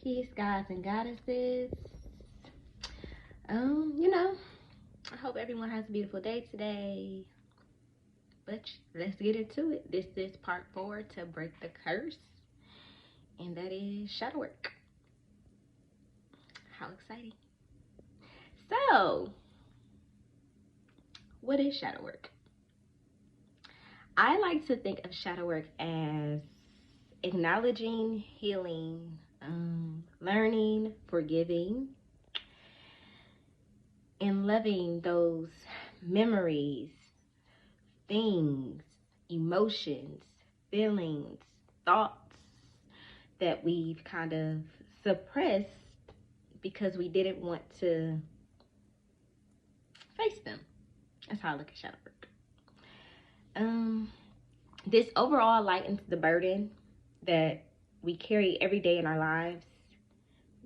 Peace, gods and goddesses. I hope everyone has a beautiful day today. But let's get into it. This is part 4 to break the curse, and that is shadow work. How exciting. So, what is shadow work? I like to think of shadow work as acknowledging, healing, learning, forgiving, and loving those memories, things, emotions, feelings, thoughts that we've kind of suppressed because we didn't want to face them. That's how I look at shadow work. This overall lightens the burden that we carry every day in our lives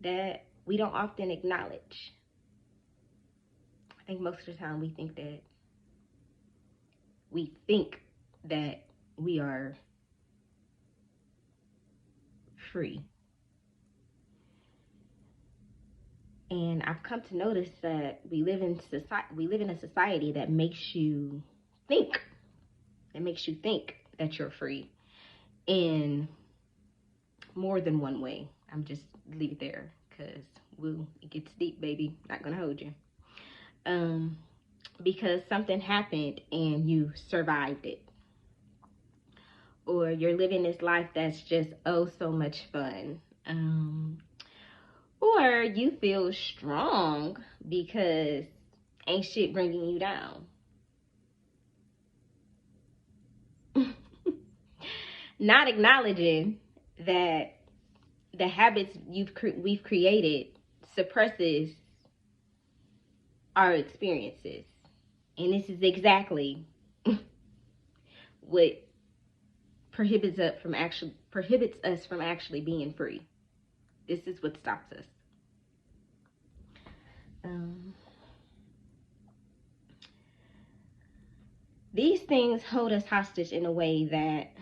that we don't often acknowledge. I think most of the time we think that we are free. And I've come to notice that we live in a society that makes you think that you're free in more than one way. I'm just leave it there because it gets deep, baby. Not gonna hold you. Because something happened and you survived it, or you're living this life that's just oh so much fun, or you feel strong because ain't shit bringing you down. Not acknowledging that the habits we've created suppresses our experiences. And this is exactly what prohibits us from actually being free. This is what stops us. These things hold us hostage in a way that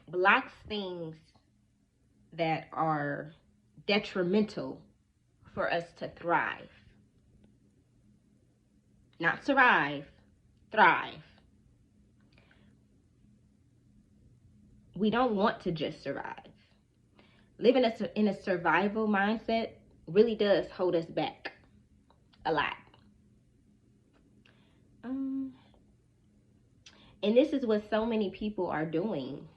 blocks things that are detrimental for us to thrive. Not survive, thrive. We don't want to just survive. Living in a survival mindset really does hold us back a lot. And this is what so many people are doing.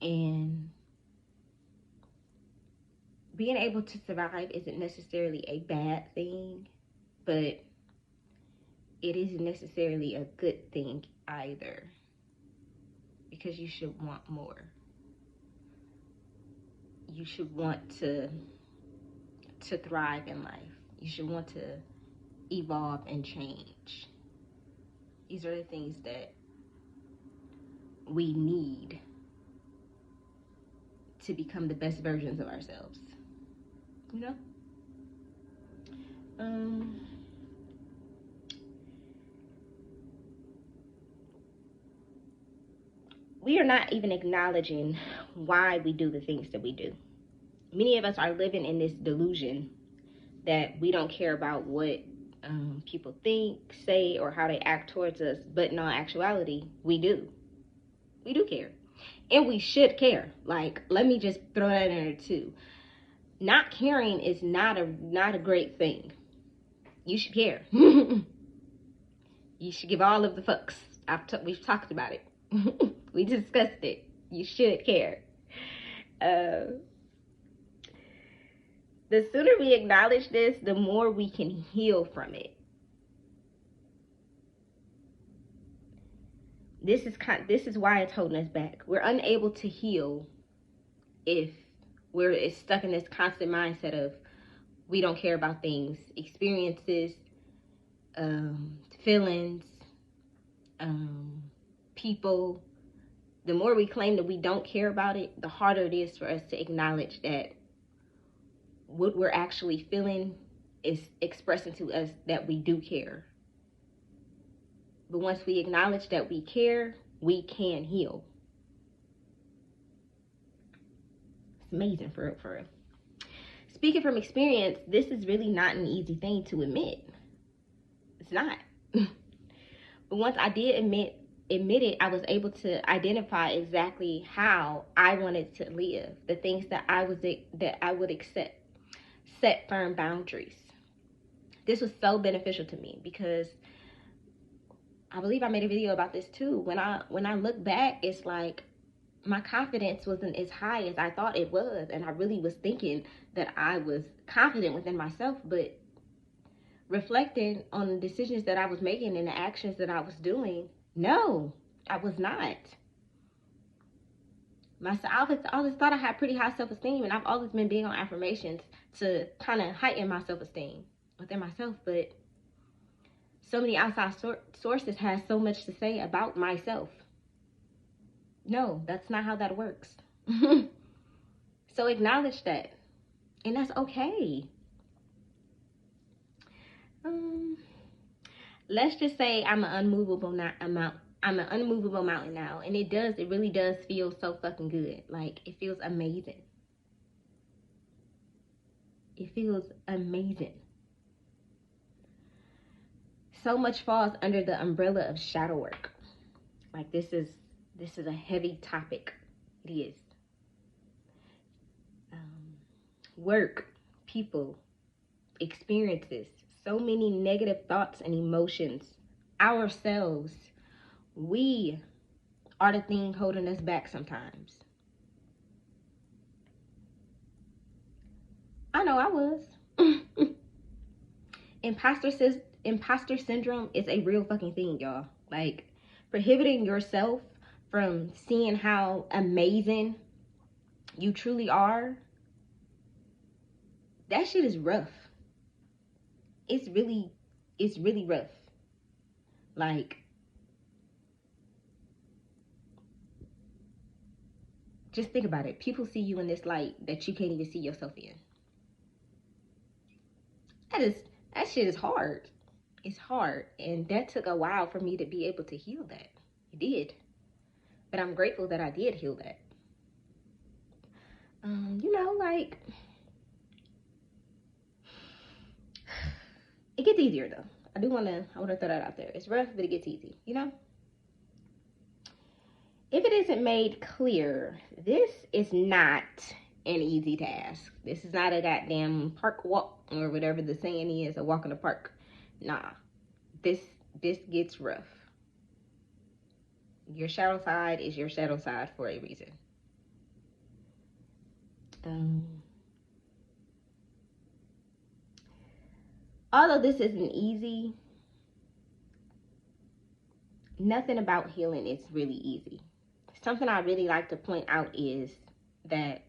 And being able to survive isn't necessarily a bad thing, but it isn't necessarily a good thing either, because you should want more. You should want to thrive in life. You should want to evolve and change. These are the things that we need to become the best versions of ourselves. You know? We are not even acknowledging why we do the things that we do. Many of us are living in this delusion that we don't care about what people think, say, or how they act towards us, but in all actuality, we do. We do care. And we should care. Like, let me just throw that in there too. Not caring is not a great thing. You should care. You should give all of the fucks. We've talked about it. We discussed it. You should care. The sooner we acknowledge this, the more we can heal from it. This is why it's holding us back. We're unable to heal if we're stuck in this constant mindset of we don't care about things, experiences, feelings, people. The more we claim that we don't care about it, the harder it is for us to acknowledge that what we're actually feeling is expressing to us that we do care. But once we acknowledge that we care, we can heal. It's amazing, for real, for real. Speaking from experience, this is really not an easy thing to admit. It's not. But once I did admit it, I was able to identify exactly how I wanted to live, the things that I would accept, set firm boundaries. This was so beneficial to me because I believe I made a video about this too. When I look back, it's like my confidence wasn't as high as I thought it was, and I really was thinking that I was confident within myself, but reflecting on the decisions that I was making and the actions that I was doing, no, I was not. I always thought I had pretty high self-esteem, and I've always been big on affirmations to kind of heighten my self-esteem within myself, but so many outside sources have so much to say about myself. No, that's not how that works. So acknowledge that, and that's okay. Let's just say I'm an unmovable mountain now, and it really does feel so fucking good. Like, it feels amazing. It feels amazing. So much falls under the umbrella of shadow work. Like, this is a heavy topic. It is. Work, people, experiences, so many negative thoughts and emotions, ourselves. We are the thing holding us back sometimes. I know I was. Imposter syndrome is a real fucking thing, y'all. Like, prohibiting yourself from seeing how amazing you truly are, that shit is rough. It's really rough. Like, just think about it. People see you in this light that you can't even see yourself in. That shit is hard. It's hard, and that took a while for me to be able to heal that. It did, but I'm grateful that I did heal that. Like, it gets easier though. I want to throw that out there. It's rough, but it gets easy, If it isn't made clear, this is not an easy task. This is not a goddamn park walk, or whatever the saying is, a walk in the park. Nah, this gets rough. Your shadow side is your shadow side for a reason. Although this isn't easy, nothing about healing is really easy. Something I really like to point out is that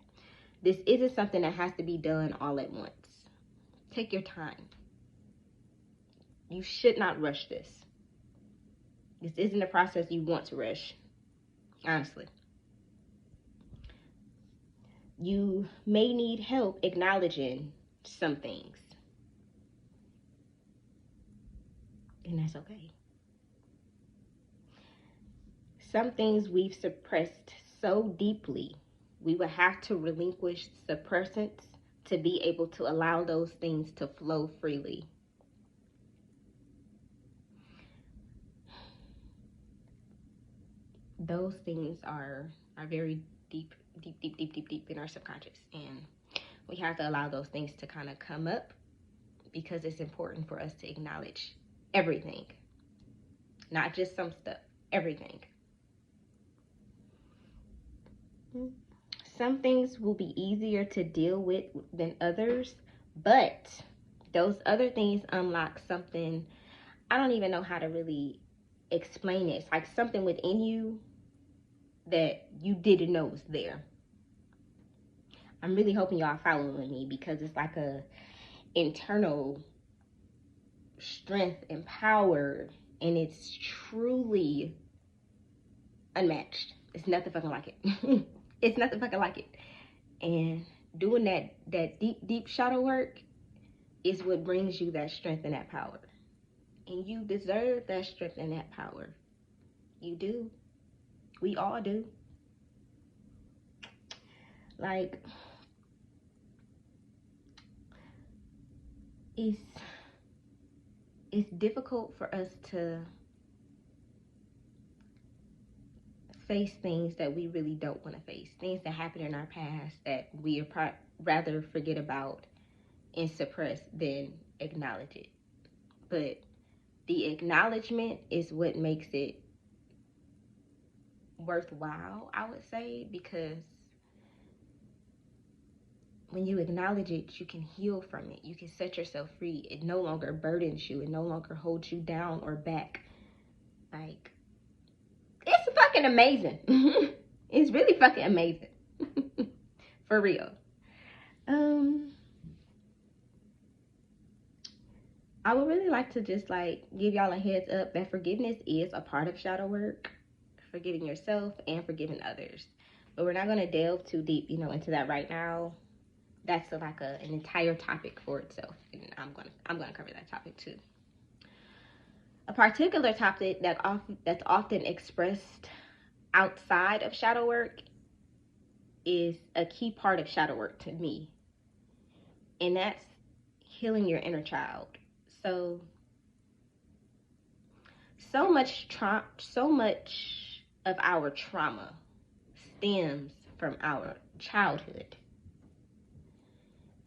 this isn't something that has to be done all at once. Take your time. You should not rush this. This isn't a process you want to rush, honestly. You may need help acknowledging some things, and that's okay. Some things we've suppressed so deeply, we will have to relinquish suppressants to be able to allow those things to flow freely. Those things are very deep in our subconscious, and we have to allow those things to kind of come up, because it's important for us to acknowledge everything, not just some stuff, everything. Some things will be easier to deal with than others, but those other things unlock something. I don't even know how to really explain it. It's like something within you that you didn't know was there. I'm really hoping y'all following me, because it's like a internal strength and power, and it's truly unmatched. It's nothing fucking like it. It's nothing fucking like it. And doing that deep shadow work is what brings you that strength and that power. And you deserve that strength and that power. You do. We all do. Like, it's difficult for us to face things that we really don't want to face, things that happen in our past that we rather forget about and suppress than acknowledge it. But the acknowledgement is what makes it worthwhile, I would say, because when you acknowledge it, you can heal from it. You can set yourself free. It no longer burdens you. It no longer holds you down or back. Like, it's fucking amazing. It's really fucking amazing. For real. I would really like to just like give y'all a heads up that forgiveness is a part of shadow work. Forgiving yourself and forgiving others. But we're not going to delve too deep, into that right now. That's like an entire topic for itself, and I'm gonna cover that topic too. A particular topic that's often expressed outside of shadow work is a key part of shadow work to me, and that's healing your inner child. So much of our trauma stems from our childhood.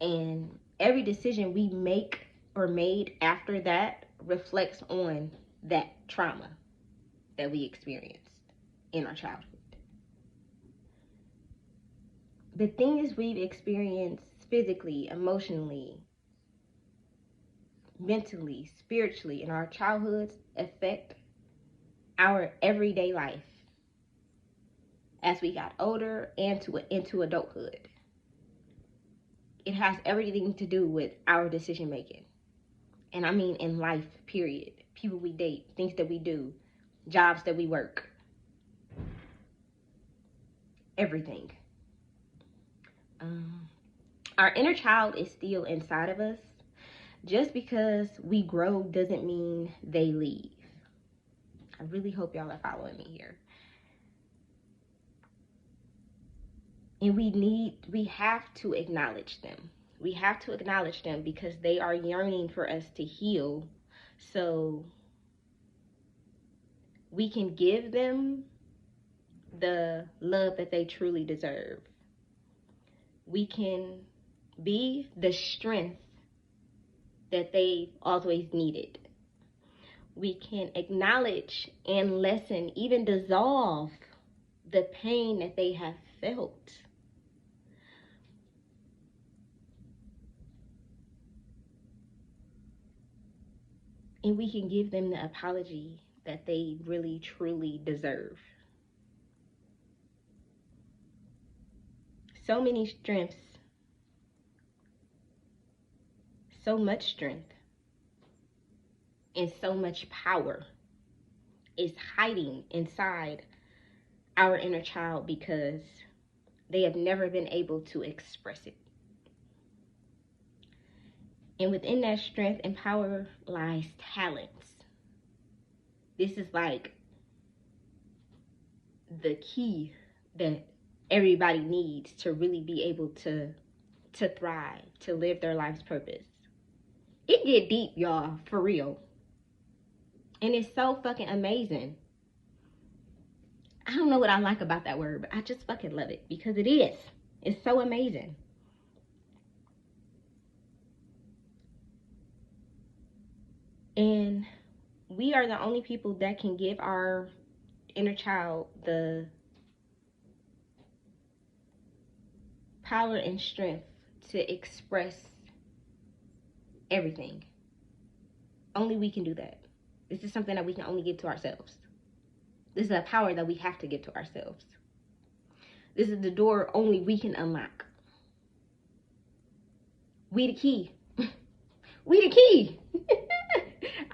And every decision we make or made after that reflects on that trauma that we experienced in our childhood. The things we've experienced physically, emotionally, mentally, spiritually in our childhoods affect our everyday life as we got older and into adulthood. It has everything to do with our decision making. And I mean in life, period. People we date, things that we do, jobs that we work. Everything. Our inner child is still inside of us. Just because we grow doesn't mean they leave. I really hope y'all are following me here. And we have to acknowledge them. We have to acknowledge them because they are yearning for us to heal, so we can give them the love that they truly deserve. We can be the strength that they always needed. We can acknowledge and lessen, even dissolve the pain that they have felt. And we can give them the apology that they really, truly deserve. So many strengths, so much strength, and so much power is hiding inside our inner child because they have never been able to express it. And within that strength and power lies talents. This is like the key that everybody needs to really be able to thrive, to live their life's purpose. It get deep, y'all, for real. And it's so fucking amazing. I don't know what I like about that word, but I just fucking love it because it is. It's so amazing. And we are the only people that can give our inner child the power and strength to express everything. Only we can do that. This is something that we can only give to ourselves. This is a power that we have to give to ourselves. This is the door only we can unlock. We the key. We the key.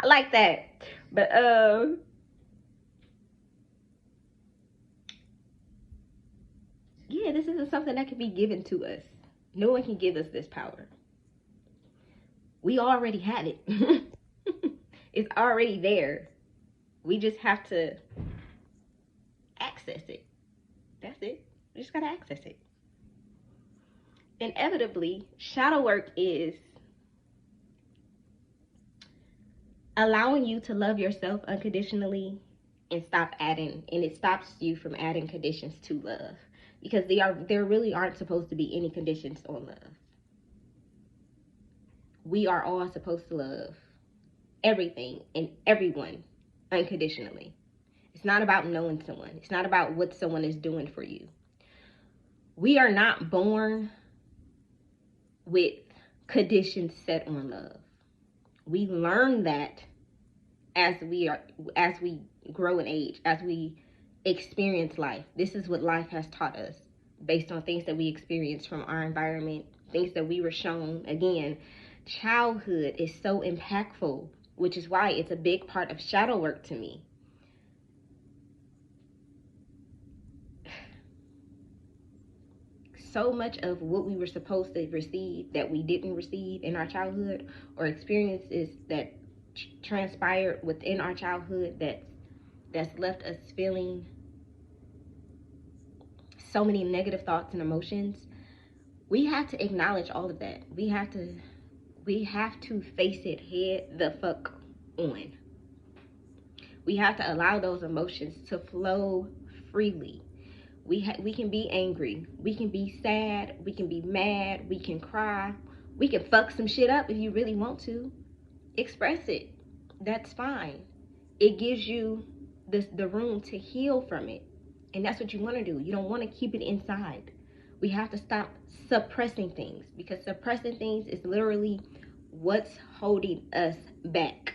I like that. But yeah, this isn't something that can be given to us. No one can give us this power. We already have it. It's already there. We just have to access it. That's it. We just gotta access it. Inevitably, shadow work is allowing you to love yourself unconditionally and it stops you from adding conditions to love, because there really aren't supposed to be any conditions on love. We are all supposed to love everything and everyone unconditionally. It's not about knowing someone. It's not about what someone is doing for you. We are not born with conditions set on love. We learn that as we grow in age, as we experience life. This is what life has taught us based on things that we experienced from our environment, things that we were shown. Again, childhood is so impactful, which is why it's a big part of shadow work to me. So much of what we were supposed to receive that we didn't receive in our childhood, or experiences that transpired within our childhood that's left us feeling so many negative thoughts and emotions. We have to acknowledge all of that. We have to face it head the fuck on. We have to allow those emotions to flow freely. We can be angry, we can be sad, we can be mad, we can cry, we can fuck some shit up if you really want to. Express it. That's fine. It gives you the room to heal from it. And that's what you want to do. You don't want to keep it inside. We have to stop suppressing things, because suppressing things is literally what's holding us back.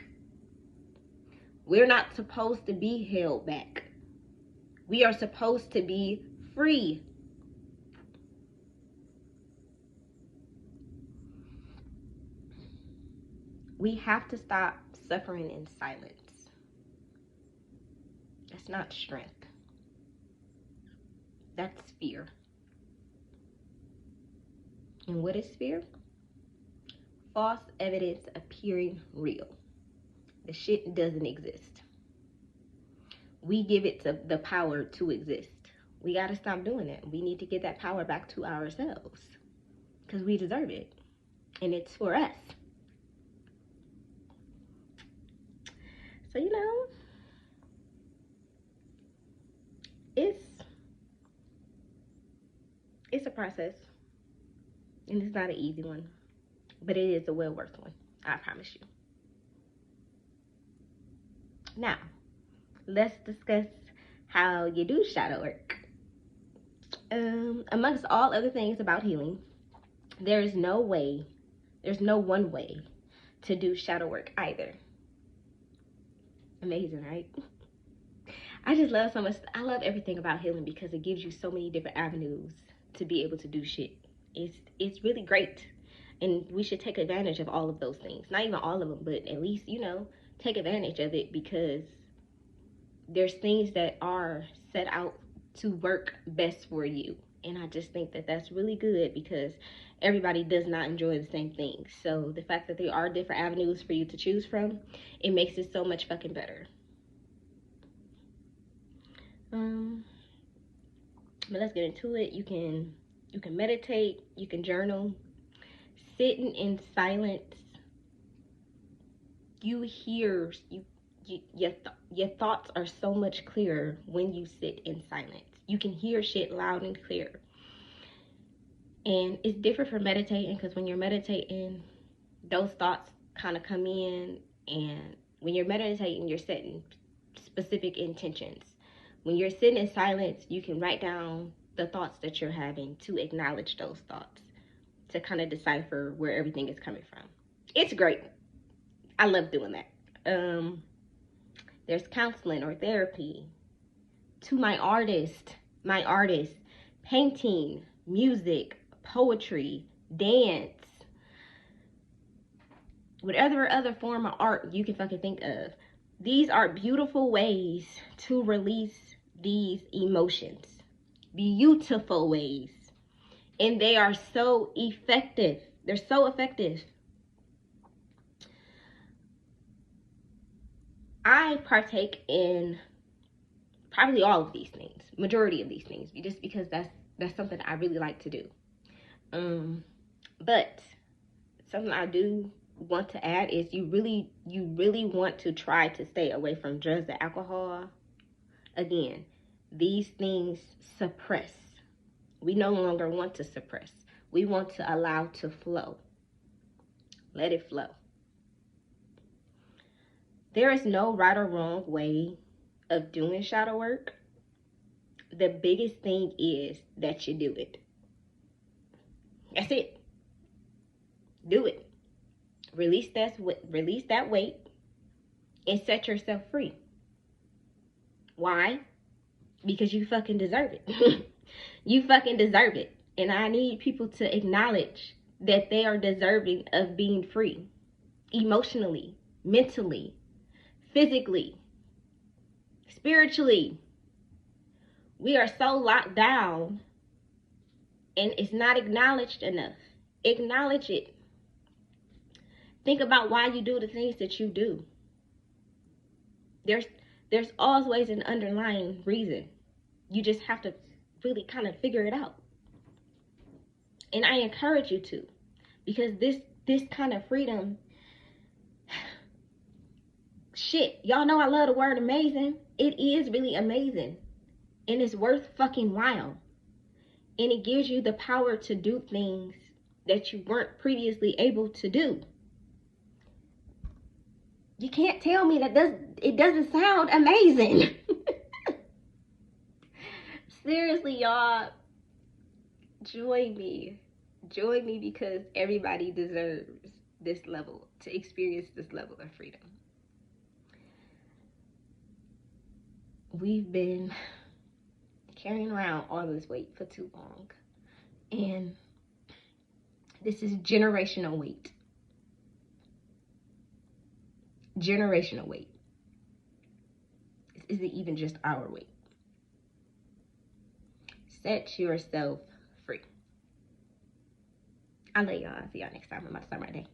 We're not supposed to be held back. We are supposed to be free. We have to stop suffering in silence. That's not strength. That's fear. And what is fear? False evidence appearing real. The shit doesn't exist. We give it the power to exist. We got to stop doing that. We need to get that power back to ourselves, because we deserve it. And it's for us. So, it's a process. And it's not an easy one. But it is a well worth one. I promise you. Now, let's discuss how you do shadow work. Amongst all other things about healing, there's no one way to do shadow work either. Amazing, right? I just love so much. I love everything about healing, because it gives you so many different avenues to be able to do shit. It's really great. And we should take advantage of all of those things. Not even all of them, but at least, take advantage of it, because there's things that are set out to work best for you. And I just think that that's really good, because everybody does not enjoy the same things. So the fact that there are different avenues for you to choose from, it makes it so much fucking better. But let's get into it. You can meditate, you can journal. Sitting in silence, your thoughts are so much clearer when you sit in silence. You can hear shit loud and clear. And it's different from meditating, because when you're meditating, those thoughts kind of come in. And when you're meditating, you're setting specific intentions. When you're sitting in silence, you can write down the thoughts that you're having, to acknowledge those thoughts, to kind of decipher where everything is coming from. It's great. I love doing that. There's counseling or therapy. To my artist, painting, music, poetry, dance, whatever other form of art you can fucking think of. These are beautiful ways to release these emotions. Beautiful ways. And they are so effective. They're so effective. I partake in probably all of these things, majority of these things, just because that's something I really like to do. But something I do want to add is you really want to try to stay away from drugs and alcohol. Again, these things suppress. We no longer want to suppress. We want to allow to flow. Let it flow. There is no right or wrong way of doing shadow work. The biggest thing is that you do it. That's it. Do it. Release that weight and set yourself free. Why? Because you fucking deserve it. You fucking deserve it. And I need people to acknowledge that they are deserving of being free. Emotionally, mentally, physically, spiritually. We are so locked down and it's not acknowledged enough. Acknowledge it. Think about why you do the things that you do. There's always an underlying reason. You just have to really kind of figure it out. And I encourage you to, because this kind of freedom, shit, y'all know I love the word amazing. It is really amazing. And it's worth fucking while. And it gives you the power to do things that you weren't previously able to do. You can't tell me that it doesn't sound amazing. Seriously, y'all, join me. Join me because everybody deserves this level, to experience this level of freedom. We've been carrying around all this weight for too long. And this is generational weight. Generational weight. This isn't even just our weight. Set yourself free. I'll let y'all see y'all next time on my summer day.